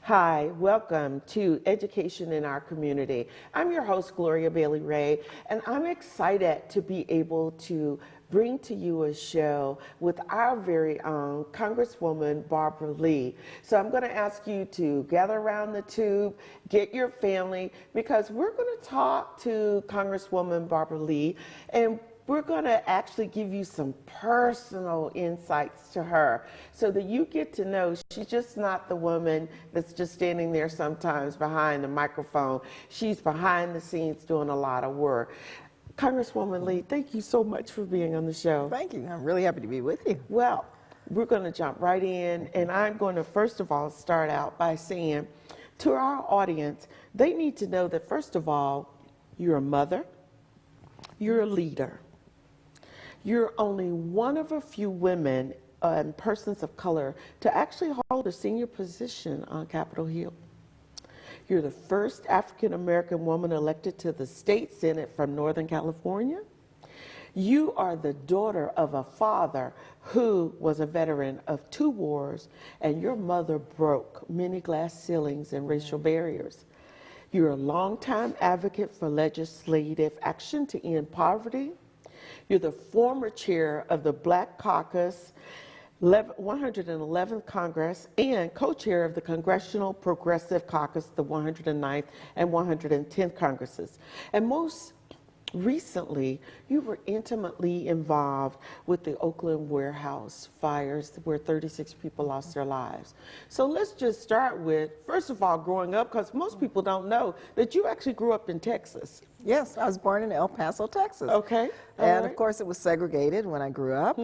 Hi, welcome to Education in Our Community. I'm your host, Gloria Bailey Ray, and I'm excited to be able to bring to you a show with our very own Congresswoman Barbara Lee. So I'm going to ask you to gather around the tube, get your family, because we're going to talk to Congresswoman Barbara Lee, and we're going to actually give you some personal insights to her so that you get to know she's just not the woman that's just standing there sometimes behind the microphone. She's behind the scenes doing a lot of work. Congresswoman Lee, thank you so much for being on the show. Thank you. I'm really happy to be with you. Well, we're going to jump right in, and I'm going to first of all start out by saying to our audience, they need to know that first of all, you're a mother, you're a leader. You're only one of a few women and persons of color to actually hold a senior position on Capitol Hill. You're the first African-American woman elected to the state Senate from Northern California. You are the daughter of a father who was a veteran of 2 wars, and your mother broke many glass ceilings and racial barriers. You're a longtime advocate for legislative action to end poverty. You're the former chair of the Black Caucus 111th Congress and co-chair of the Congressional Progressive Caucus, the 109th and 110th Congresses. And most recently, you were intimately involved with the Oakland warehouse fires where 36 people lost their lives. So let's just start with, first of all, growing up, because most people don't know that you actually grew up in Texas. Yes, I was born in El Paso, Texas. Okay. And of course, it was segregated when I grew up.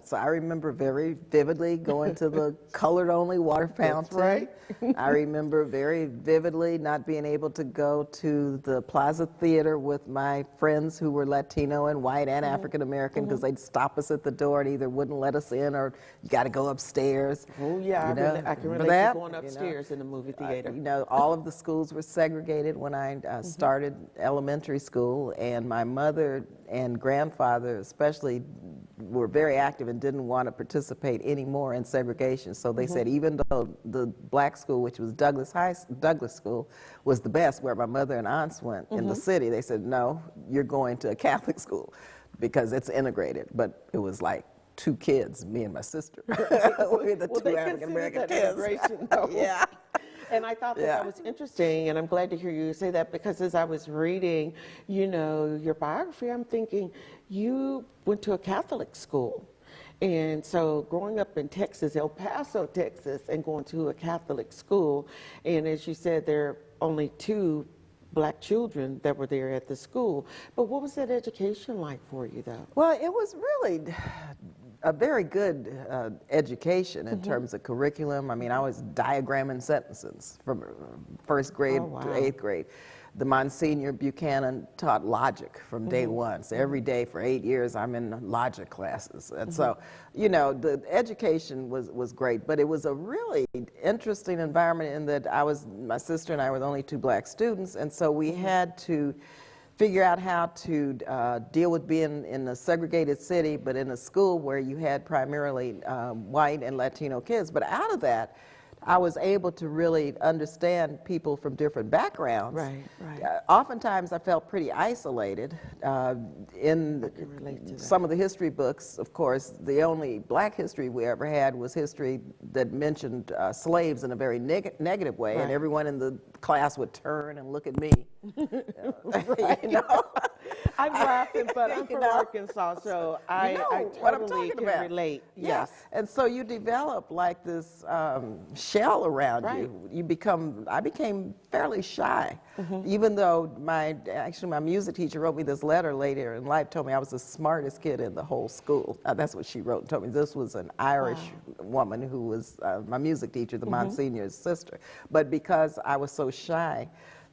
So I remember very vividly going to the colored-only water fountain. That's right. I remember very vividly not being able to go to the Plaza Theater with my friends who were Latino and white and African American because they'd stop us at the door and either wouldn't let us in or you got to go upstairs. Oh yeah, I can relate to going upstairs in the movie theater. All of the schools were segregated when I started elementary school, and my mother and grandfather especially were very active and didn't want to participate anymore in segregation. So they said even though the black school, which was Douglas School, was the best, where my mother and aunts went in the city, they said, no, you're going to a Catholic school because it's integrated. But it was like 2 kids, me and my sister. We were the 2 African-American kids. Yeah. And I thought that was interesting, and I'm glad to hear you say that, because as I was reading, your biography, I'm thinking you went to a Catholic school. And so growing up in Texas, El Paso, Texas, and going to a Catholic school, and as you said, there are only 2 black children that were there at the school. But what was that education like for you, though? Well, it was really a very good education in terms of curriculum. I mean, I was diagramming sentences from 1st grade to 8th grade. The Monsignor Buchanan taught logic from day one. So every day for 8 years, I'm in logic classes. And so, the education was great, but it was a really interesting environment in that my sister and I were the only 2 black students, and so we had to figure out how to deal with being in a segregated city, but in a school where you had primarily white and Latino kids. But out of that, I was able to really understand people from different backgrounds. Right. Oftentimes, I felt pretty isolated. In some of the history books, of course, the only black history we ever had was history that mentioned slaves in a very negative way, and everyone in the class would turn and look at me. Right. You know? I'm laughing, but I'm You from know? Arkansas, so I What I'm totally talking can about. relate. Yeah. Yes. And so you develop like this shell around Right. you. I became fairly shy, even though my music teacher wrote me this letter later in life, told me I was the smartest kid in the whole school. That's what she wrote and told me. This was an Irish woman who was my music teacher, the Monsignor's sister. But because I was so shy,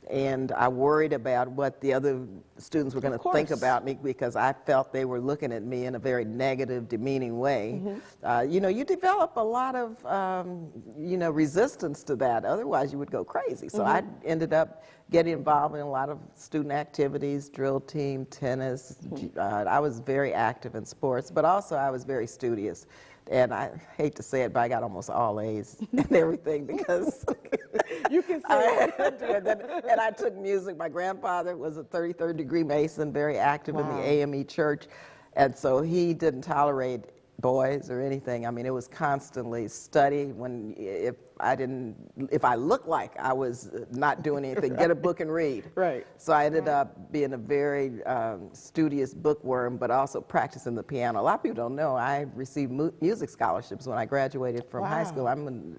and I worried about what the other students were going to think about me because I felt they were looking at me in a very negative, demeaning way. You develop a lot of, resistance to that. Otherwise, you would go crazy. So I ended up getting involved in a lot of student activities, drill team, tennis. I was very active in sports, but also I was very studious. And I hate to say it, but I got almost all A's and everything because You can say it. and I took music. My grandfather was a 33rd degree Mason, very active in the AME church. And so he didn't tolerate boys or anything. I mean, it was constantly study. If I looked like I was not doing anything, get a book and read. Right. So I ended up being a very studious bookworm, but also practicing the piano. A lot of people don't know I received music scholarships when I graduated from high school.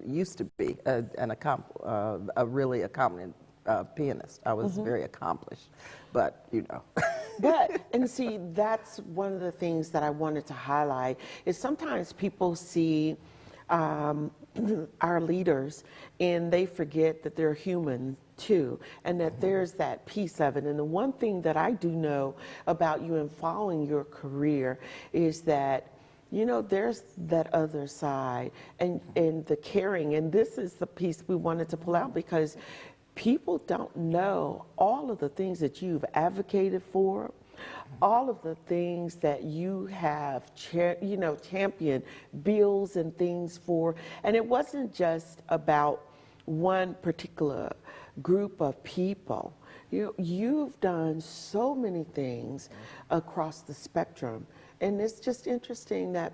Used to be a really accomplished pianist. I was very accomplished, but And see, that's one of the things that I wanted to highlight is sometimes people see our leaders and they forget that they're human too, and that there's that piece of it. And the one thing that I do know about you in following your career is that there's that other side and the caring. And this is the piece we wanted to pull out because people don't know all of the things that you've advocated for, all of the things that you have, championed bills and things for. And it wasn't just about one particular group of people. You've done so many things across the spectrum. And it's just interesting that,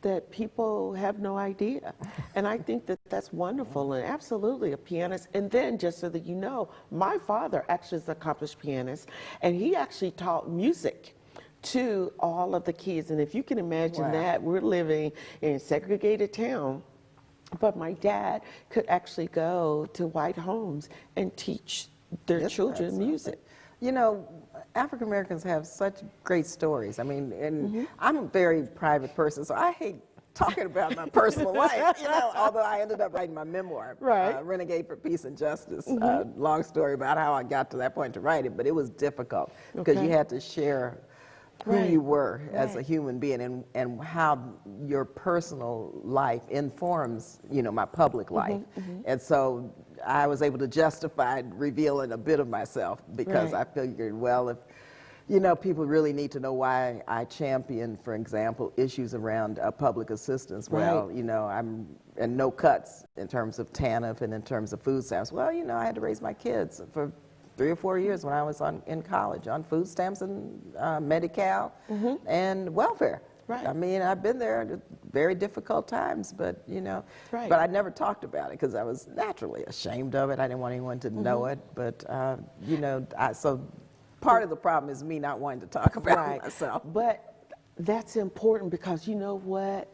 that people have no idea. And I think that that's wonderful and absolutely a pianist. And then just so that you know, my father actually is an accomplished pianist and he actually taught music to all of the kids. And if you can imagine that, we're living in a segregated town, but my dad could actually go to white homes and teach their children music. African Americans have such great stories. I mean, and I'm a very private person, so I hate talking about my personal life, although I ended up writing my memoir, Renegade for Peace and Justice. Long story about how I got to that point to write it, but it was difficult because you had to share who you were as a human being and how your personal life informs, my public life. And so I was able to justify revealing a bit of myself because I figured, well, if people really need to know why I champion, for example, issues around public assistance. Well, and no cuts in terms of TANF and in terms of food stamps. Well, I had to raise my kids for 3 or 4 years when I was in college on food stamps and Medi-Cal and welfare. I mean, I've been there at very difficult times, but but I never talked about it because I was naturally ashamed of it. I didn't want anyone to know it, but so part of the problem is me not wanting to talk about it myself. But that's important because you know what,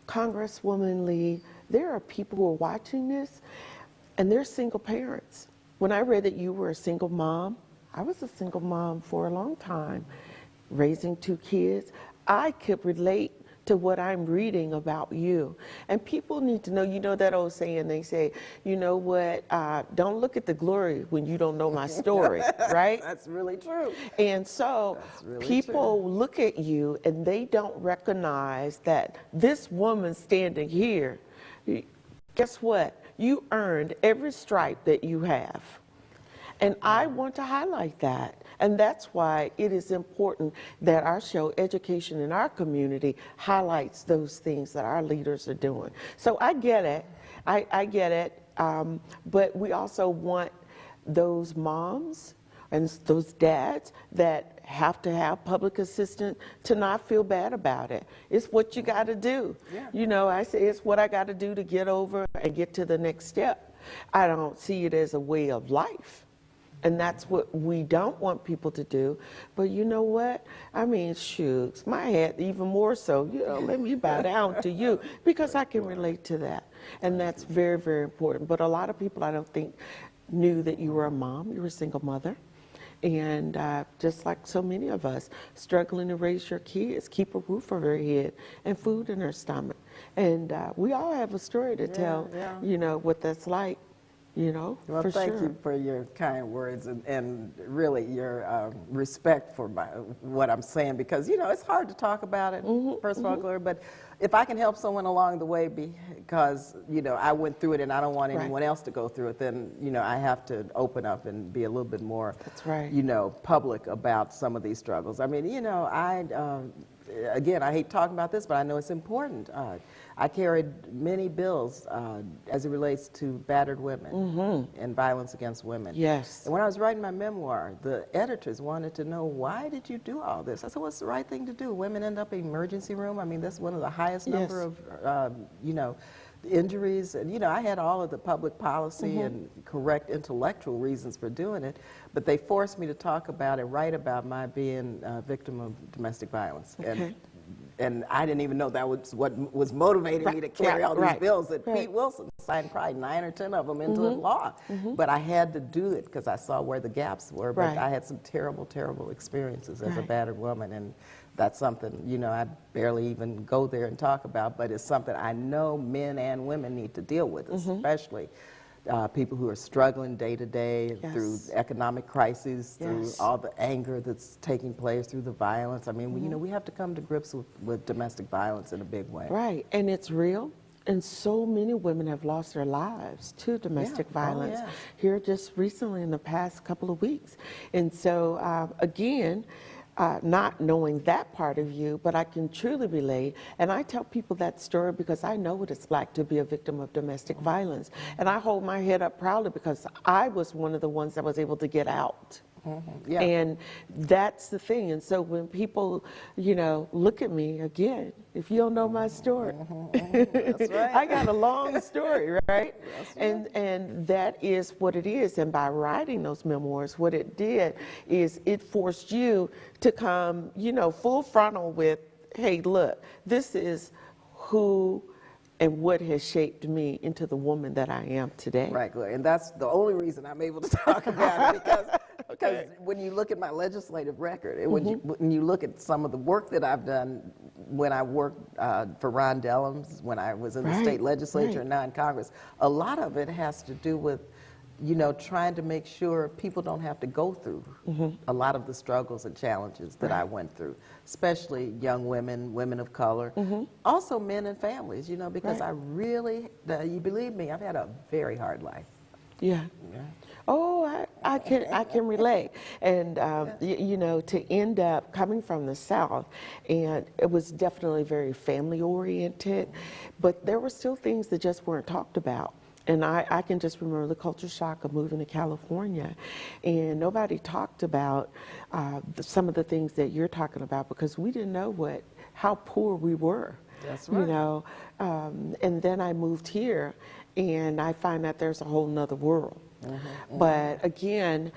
Congresswoman Lee, there are people who are watching this and they're single parents. When I read that you were a single mom, I was a single mom for a long time, raising 2 kids. I could relate to what I'm reading about you. And people need to know, that old saying, they say, don't look at the glory when you don't know my story, right? That's really true. And so people look at you and they don't recognize that this woman standing here, guess what? You earned every stripe that you have. And I want to highlight that. And that's why it is important that our show, Education in Our Community, highlights those things that our leaders are doing. So I get it. I get it. But we also want those moms and those dads that have to have public assistance to not feel bad about it. It's what you got to do. I say it's what I got to do to get over and get to the next step. I don't see it as a way of life. And that's what we don't want people to do. But you know what? I mean, shoots, my head even more so, let me bow down to you because I can relate to that. And that's very, very important. But a lot of people, I don't think, knew that you were a mom, you were a single mother. And just like so many of us, struggling to raise your kids, keep a roof over their head and food in their stomach. And we all have a story to tell, what that's like. Well, for thank sure. you for your kind words and really your respect for what I'm saying, because, it's hard to talk about it, first of all, Gloria, but if I can help someone along the way because, I went through it and I don't want anyone else to go through it, then, I have to open up and be a little bit more, public about some of these struggles. I mean, again, I hate talking about this, but I know it's important. I carried many bills as it relates to battered women and violence against women. Yes. And when I was writing my memoir, the editors wanted to know, why did you do all this? I said, well, it's the right thing to do. Women end up in the emergency room. I mean, that's one of the highest number of, injuries. And, I had all of the public policy and correct intellectual reasons for doing it, but they forced me to talk about and write about my being a victim of domestic violence. Okay. And I didn't even know that was what was motivating me to carry all these bills that Pete Wilson signed probably 9 or 10 of them into law. But I had to do it because I saw where the gaps were. But I had some terrible, terrible experiences as a battered woman. And that's something, I barely even go there and talk about, but it's something I know men and women need to deal with, especially people who are struggling day to day through economic crises, through all the anger that's taking place, through the violence. I mean, we have to come to grips with domestic violence in a big way. Right, and it's real. And so many women have lost their lives to domestic violence here just recently in the past couple of weeks. And so, again, not knowing that part of you, but I can truly relate. And I tell people that story because I know what it's like to be a victim of domestic violence. And I hold my head up proudly because I was one of the ones that was able to get out. And that's the thing. And so when people, look at me again, if you don't know my story, That's right. I got a long story, right? And that is what it is. And by writing those memoirs, what it did is it forced you to come, full frontal with, hey, look, this is who and what has shaped me into the woman that I am today. Right, Gloria. And that's the only reason I'm able to talk about it, because when you look at my legislative record, and when you look at some of the work that I've done when I worked for Ron Dellums, when I was in the state legislature and now in Congress, a lot of it has to do with trying to make sure people don't have to go through a lot of the struggles and challenges that I went through, especially young women, women of color, also men and families, because I really, you believe me, I've had a very hard life. Oh, I can relate. And, to end up coming from the South, and it was definitely very family oriented, but there were still things that just weren't talked about. And I can just remember the culture shock of moving to California, and nobody talked about some of the things that you're talking about because we didn't know how poor we were. That's right. And then I moved here, and I find that there's a whole nother world. But again,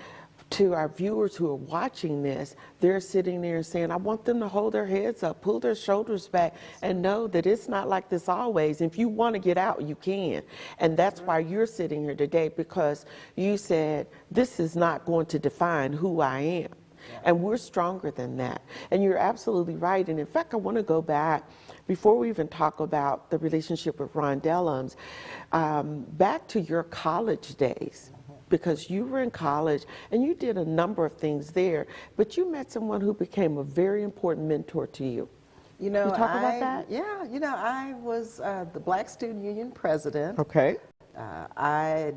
to our viewers who are watching this, they're sitting there saying, I want them to hold their heads up, pull their shoulders back, and know that it's not like this always. If you want to get out, you can. And that's why you're sitting here today, because you said, this is not going to define who I am. And we're stronger than that. And you're absolutely right. And in fact, I want to go back, before we even talk about the relationship with Ron Dellums, back to your college days. Because you were in college and you did a number of things there, but you met someone who became a very important mentor to you. You talk about that? Yeah, I was the Black Student Union president. Okay. I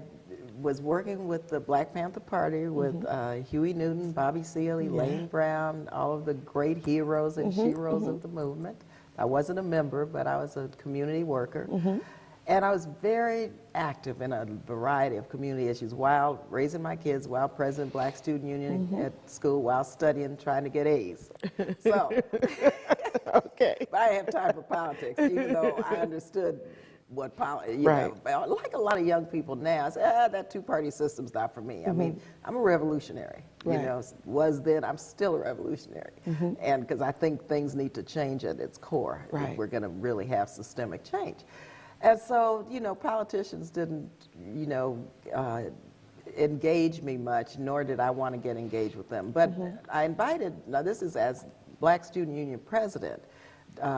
was working with the Black Panther Party with Huey Newton, Bobby Seale, Elaine Brown, all of the great heroes and sheroes of the movement. I wasn't a member, but I was a community worker. And I was very active in a variety of community issues while raising my kids, while president of Black Student Union at school, while studying, trying to get A's. So, but I didn't have time for politics, even though I understood, what Right. like a lot of young people now, I say, that two-party system's not for me. I mean, I'm a revolutionary. Right. You know, was then, I'm still a revolutionary. And because I think things need to change at its core Right. if we're going to really have systemic change. And so, you know, politicians didn't, you know, engage me much, nor did I want to get engaged with them. But I invited, now this is as Black Student Union president,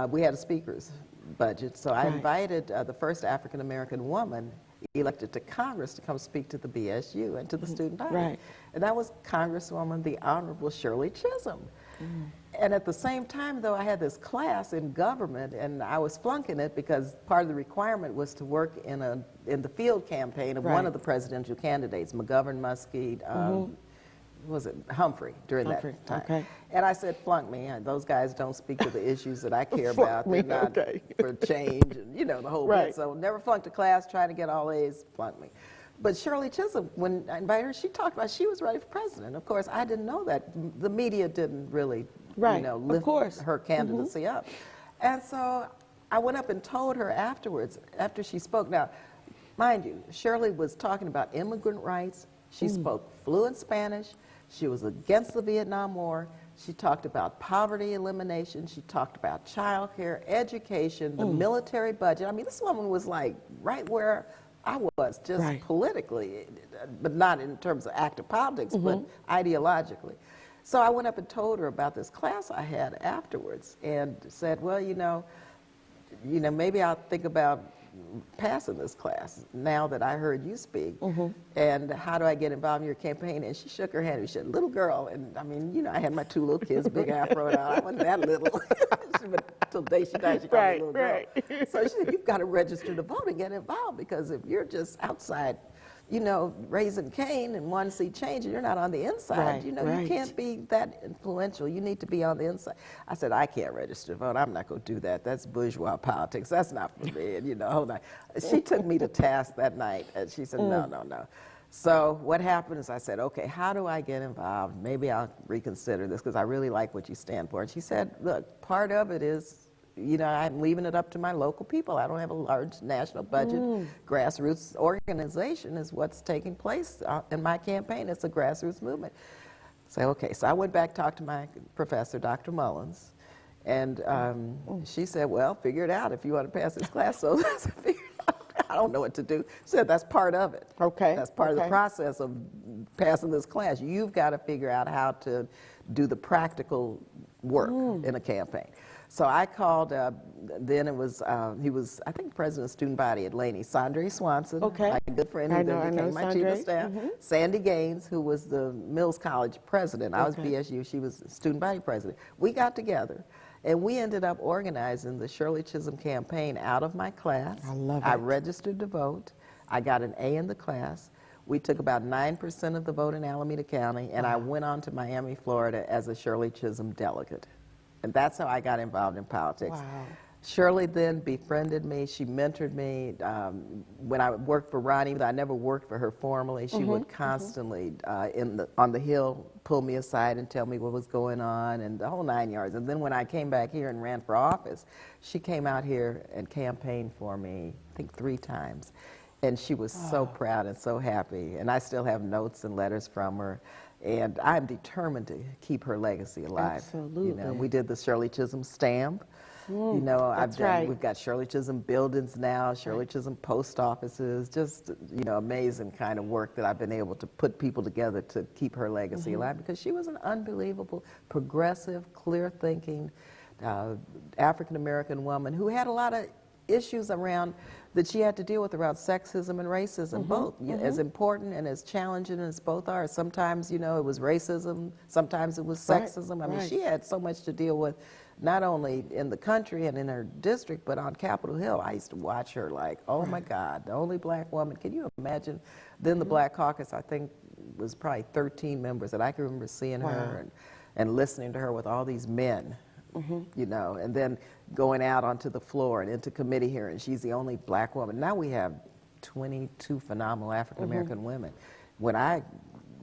we had a speaker's budget, so I invited the first African-American woman elected to Congress to come speak to the BSU and to the student body. Right. And that was Congresswoman, the Honorable Shirley Chisholm. And at the same time, though, I had this class in government, and I was flunking it because part of the requirement was to work in the field campaign of one of the presidential candidates, McGovern, Muskie, was it Humphrey during that time. Okay. And I said, flunk me. Those guys don't speak to the issues that I care about. They're not for change, and you know the whole bit. So never flunked a class, trying to get all A's, flunk me. But Shirley Chisholm, when I invited her, she talked about she was ready for president. Of course, I didn't know that. The media didn't really, you know, lift her candidacy up. And so I went up and told her afterwards, after she spoke. Now, mind you, Shirley was talking about immigrant rights. She spoke fluent Spanish. She was against the Vietnam War. She talked about poverty elimination. She talked about child care, education, the military budget. I mean, this woman was like right where I was, just politically, but not in terms of active politics, but ideologically. So I went up and told her about this class I had afterwards and said, well, you know, maybe I'll think about passing this class now that I heard you speak. And how do I get involved in your campaign? And she shook her head and she said, little girl. And I mean, you know, I had my two little kids, big afro, and I wasn't that little. But till the day she died, she called me little girl. So she said, you've got to register to vote and get involved, because if you're just outside, you know, raising Cain and want to see change, and you're not on the inside, you know, you can't be that influential. You need to be on the inside. I said, I can't register to vote. I'm not going to do that. That's bourgeois politics. That's not for me. And, you know, hold on. She took me to task that night, and she said, no, no, no. So what happened is I said, okay, how do I get involved? Maybe I'll reconsider this, because I really like what you stand for. And she said, look, part of it is, you know, I'm leaving it up to my local people. I don't have a large national budget. Grassroots organization is what's taking place in my campaign. It's a grassroots movement. So, okay, so I went back, talked to my professor, Dr. Mullins, and she said, well, figure it out if you want to pass this class. So I said, figure it out. I don't know what to do. She said, that's part of it. Okay. That's part of the process of passing this class. You've got to figure out how to do the practical work in a campaign. So I called, then it was, he was, I think, president of student body at Laney, Sandre Swanson, my good friend who then became my chief of staff, Sandy Gaines, who was the Mills College president. I was BSU, she was student body president. We got together, and we ended up organizing the Shirley Chisholm campaign out of my class. I love it. I registered to vote. I got an A in the class. We took about 9% of the vote in Alameda County, and I went on to Miami, Florida as a Shirley Chisholm delegate. And that's how I got involved in politics. Wow. Shirley then befriended me. She mentored me. When I worked for Ronnie, even though I never worked for her formally, she would constantly, on the Hill, pull me aside and tell me what was going on, and the whole 9 yards. And then when I came back here and ran for office, she came out here and campaigned for me, I think 3 times. And she was so proud and so happy. And I still have notes and letters from her. And I'm determined to keep her legacy alive. Absolutely. You know, we did the Shirley Chisholm stamp. You know, we've got Shirley Chisholm buildings now, Shirley Chisholm post offices, just, you know, amazing kind of work that I've been able to put people together to keep her legacy alive, because she was an unbelievable, progressive, clear-thinking African-American woman who had a lot of issues around that she had to deal with around sexism and racism, both as important and as challenging as both are. Sometimes, you know, it was racism, sometimes it was sexism. I mean, she had so much to deal with, not only in the country and in her district, but on Capitol Hill. I used to watch her like, oh my God, the only black woman. Can you imagine? Then the Black Caucus, I think, was probably 13 members, and I can remember seeing her and listening to her with all these men. You know, and then going out onto the floor and into committee hearings. She's the only black woman. Now we have 22 phenomenal African-American women. When I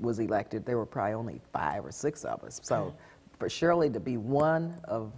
was elected, there were probably only 5 or 6 of us. So for Shirley to be one of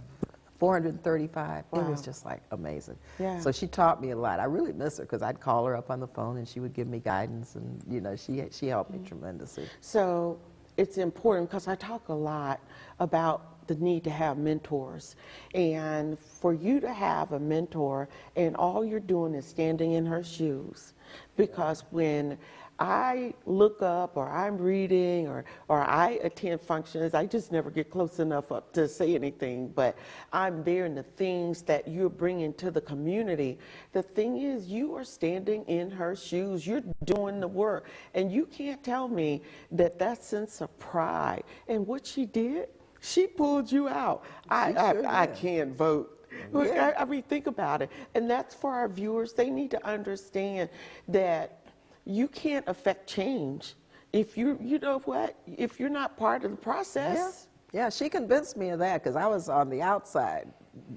435. Wow. It was just like amazing. Yeah. So she taught me a lot. I really miss her because I'd call her up on the phone and she would give me guidance, and you know, she helped me tremendously. So it's important because I talk a lot about the need to have mentors, and for you to have a mentor and all you're doing is standing in her shoes, because when I look up or I'm reading or I attend functions, I just never get close enough up to say anything, but I'm there in the things that you're bringing to the community. The thing is, you are standing in her shoes, you're doing the work, and you can't tell me that that sense of pride and what she did, she pulled you out. I can't vote. Yeah. I mean, think about it. And that's for our viewers. They need to understand that you can't affect change if you know what, if you're not part of the process. Yeah, she convinced me of that because I was on the outside.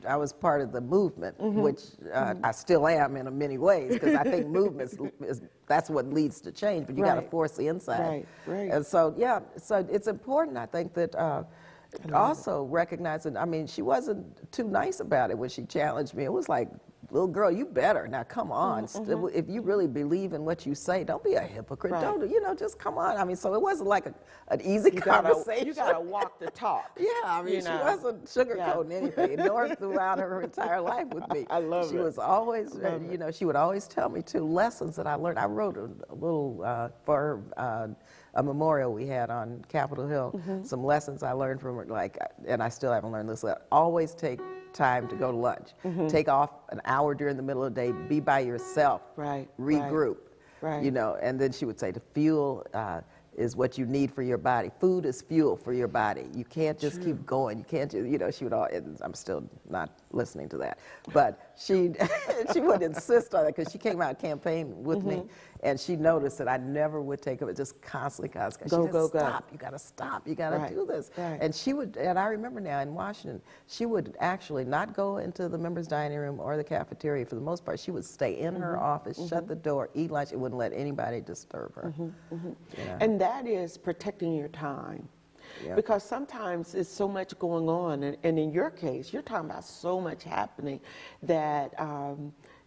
I was part of the movement, which I still am in many ways, because I think movements that's what leads to change, but you got to force the inside. Right. And so, yeah, so it's important, I think, that also recognizing, I mean, she wasn't too nice about it when she challenged me. It was like, little girl, you better. Now, come on. If you really believe in what you say, don't be a hypocrite. Right. Don't, you know, just come on. I mean, so it wasn't like an easy conversation. You gotta walk the talk. Yeah, I mean, she wasn't sugarcoating anything, nor throughout her entire life with me. I love it. She was always, you know, she would always tell me too lessons that I learned. I wrote a little for a memorial we had on Capitol Hill, some lessons I learned from her, like, and I still haven't learned this, always take time to go to lunch. Take off an hour during the middle of the day, be by yourself, regroup, you know, and then she would say the fuel is what you need for your body. Food is fuel for your body. You can't just keep going. You can't just, you know, she would and I'm still not listening to that, but she would insist on it because she came out campaign with me, and she noticed that I never would take it, just constantly, go. Stop, you gotta stop, you gotta do this. And she would, and I remember now in Washington, she would actually not go into the members' dining room or the cafeteria for the most part. She would stay in her office, shut the door, eat lunch, and wouldn't let anybody disturb her. Yeah. And that is protecting your time. Because sometimes it's so much going on, and in your case, you're talking about so much happening that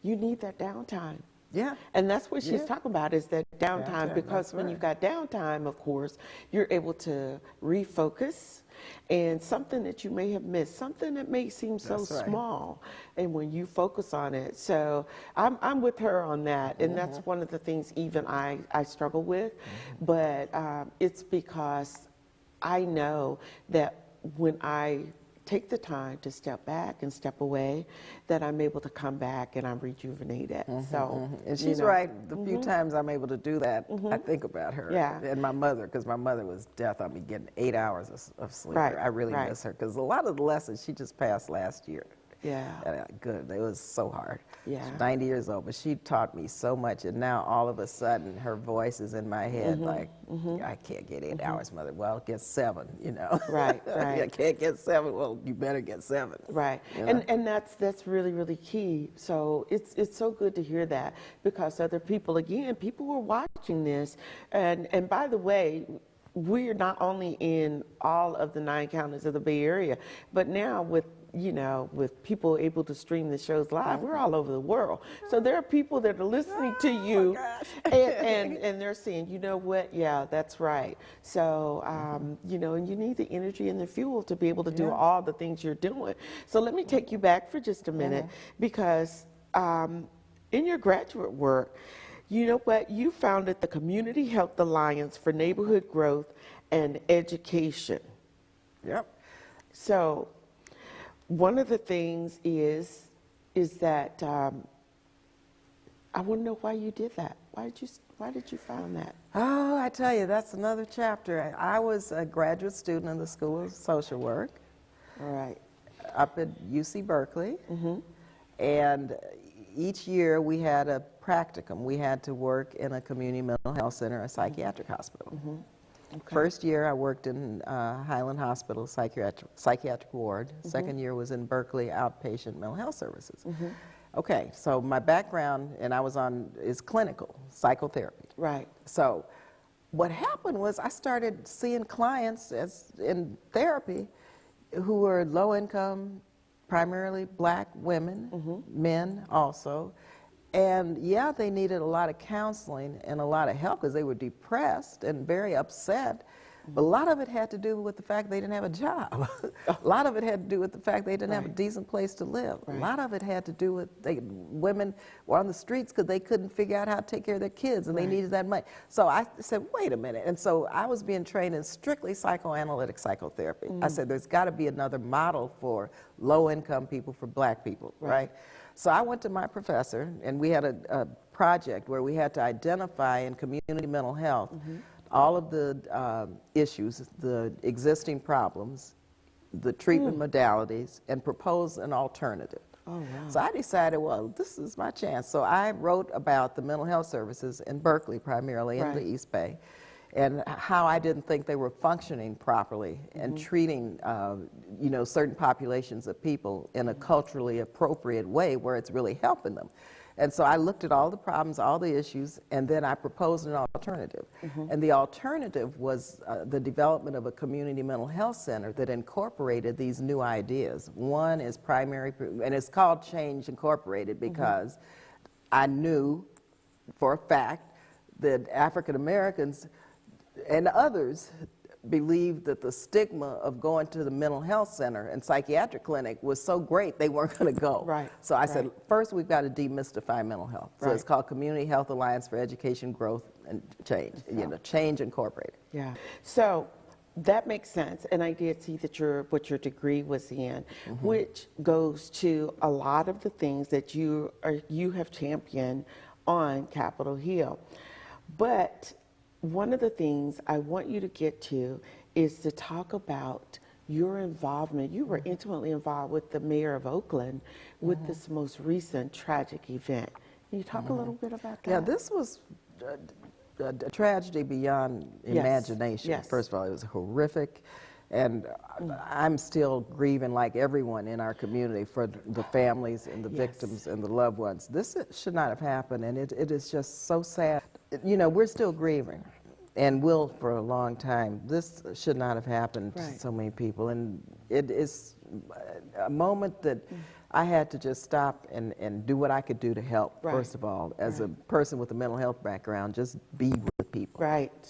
you need that downtime. Yeah. And that's what she's talking about, is that downtime, because when you've got downtime, of course, you're able to refocus, and something that you may have missed, something that may seem so small, and when you focus on it. So I'm with her on that, and that's one of the things even I struggle with, but it's because I know that when I take the time to step back and step away, that I'm able to come back and I'm rejuvenated. So, and she's right. The few times I'm able to do that, I think about her and my mother, because my mother was death on me getting 8 hours of sleep. I really miss her, because a lot of the lessons she just passed last year. Good. It was so hard. She's 90 years old, but she taught me so much, and now all of a sudden her voice is in my head like, I can't get 8 hours, Mother. Well, get 7, you know. I can't get 7. Well, you better get 7. You know? And that's really, really key. So it's so good to hear that, because other people, again, people were watching this, and by the way, we're not only in all of the 9 counties of the Bay Area, but now with people able to stream the shows live, we're all over the world. So there are people that are listening to you, and they're saying, you know what, yeah, that's right. So, you know, and you need the energy and the fuel to be able to do all the things you're doing. So let me take you back for just a minute, because in your graduate work, you know what, you founded the Community Health Alliance for Neighborhood Growth and Education. So one of the things is that I want to know why you did that. Why did you found that? Oh, I tell you, that's another chapter. I was a graduate student in the School of Social Work. Up at UC Berkeley. And each year we had a practicum. We had to work in a community mental health center, a psychiatric hospital. First year I worked in Highland Hospital psychiatric ward. Second year was in Berkeley outpatient mental health services. Okay, so my background, and I was is clinical psychotherapy. So what happened was I started seeing clients in therapy who were low income, primarily black women, men also. And yeah, they needed a lot of counseling and a lot of help because they were depressed and very upset. But a lot of it had to do with the fact they didn't have a job. A lot of it had to do with the fact they didn't have a decent place to live. A lot of it had to do with women were on the streets because they couldn't figure out how to take care of their kids and they needed that money. So I said, wait a minute. And so I was being trained in strictly psychoanalytic psychotherapy. I said, there's got to be another model for low-income people, for black people, right? So I went to my professor, and we had a project where we had to identify in community mental health all of the issues, the existing problems, the treatment modalities, and propose an alternative. Oh, wow. So I decided, well, this is my chance. So I wrote about the mental health services in Berkeley, primarily in the East Bay, and how I didn't think they were functioning properly and treating, you know, certain populations of people in a culturally appropriate way where it's really helping them. And so I looked at all the problems, all the issues, and then I proposed an alternative. And the alternative was the development of a community mental health center that incorporated these new ideas. One is primary, and it's called Change Incorporated because I knew for a fact that African Americans and others believed that the stigma of going to the mental health center and psychiatric clinic was so great they weren't going to go. So I said, first we've got to demystify mental health. So it's called Community Health Alliance for Education, Growth, and Change. You know, Change Incorporated. Yeah. So that makes sense, and I did see that what your degree was in, which goes to a lot of the things that you have championed on Capitol Hill. But one of the things I want you to get to is to talk about your involvement. You were intimately involved with the mayor of Oakland with this most recent tragic event. Can you talk a little bit about that? Yeah, this was a tragedy beyond imagination. First of all, it was horrific. And I'm still grieving like everyone in our community for the families and the victims and the loved ones. This should not have happened, and it is just so sad. You know, we're still grieving, and will for a long time. This should not have happened to so many people, and it is a moment that I had to just stop and do what I could do to help, first of all. As a person with a mental health background, just be with people.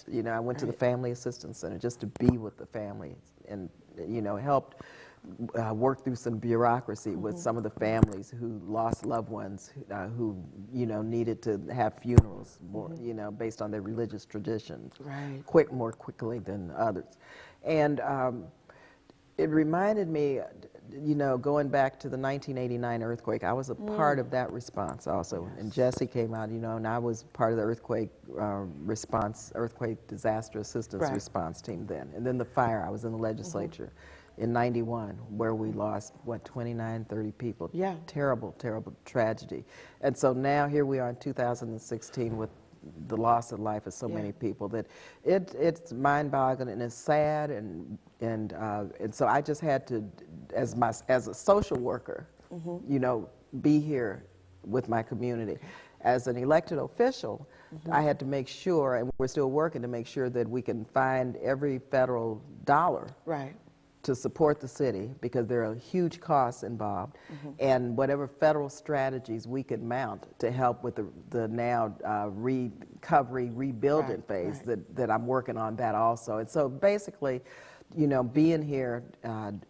You know, I went to the Family Assistance Center just to be with the families and, you know, helped work through some bureaucracy with some of the families who lost loved ones who, you know, needed to have funerals, more, you know, based on their religious traditions, more quickly than others. And it reminded me, you know, going back to the 1989 earthquake, I was a part of that response also. And Jesse came out, you know, and I was part of the earthquake earthquake disaster assistance response team then. And then the fire, I was in the legislature in '91, where we lost, what, 29, 30 people. Terrible, terrible tragedy. And so now here we are in 2016 with the loss of life of so many people that it's mind-boggling and it's sad, and so I just had to, as a social worker, you know, be here with my community. As an elected official, I had to make sure, and we're still working to make sure that we can find every federal dollar to support the city, because there are huge costs involved, and whatever federal strategies we could mount to help with the now recovery, rebuilding phase that I'm working on that also. And so basically, you know, being here,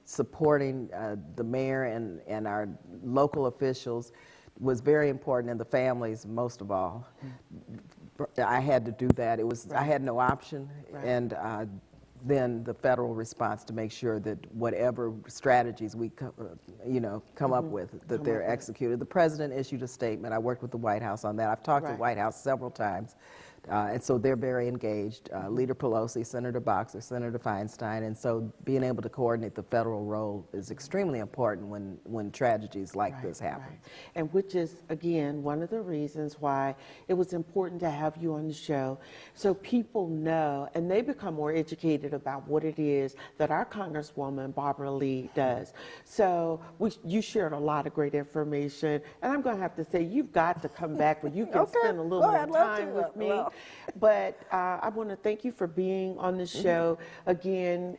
supporting the mayor and our local officials was very important, and the families most of all. I had to do that. It was I had no option, and then the federal response to make sure that whatever strategies we you know, come up with, that they're executed. The president issued a statement. I worked with the White House on that. I've talked to the White House several times. And so they're very engaged. Leader Pelosi, Senator Boxer, Senator Feinstein, and so being able to coordinate the federal role is extremely important when tragedies like this happen. And which is, again, one of the reasons why it was important to have you on the show, so people know and they become more educated about what it is that our Congresswoman Barbara Lee does. So you shared a lot of great information, and I'm going to have to say, you've got to come back when you can spend a little more time with me. But I want to thank you for being on the show. Again,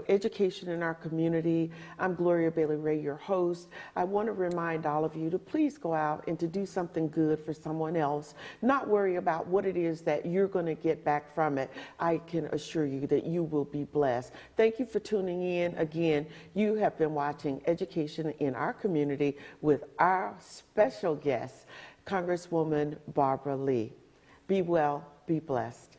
education in our community. I'm Gloria Bailey-Ray, your host. I want to remind all of you to please go out and to do something good for someone else. Not worry about what it is that you're going to get back from it. I can assure you that you will be blessed. Thank you for tuning in. Again, you have been watching Education in Our Community with our special guest, Congresswoman Barbara Lee. Be well, be blessed.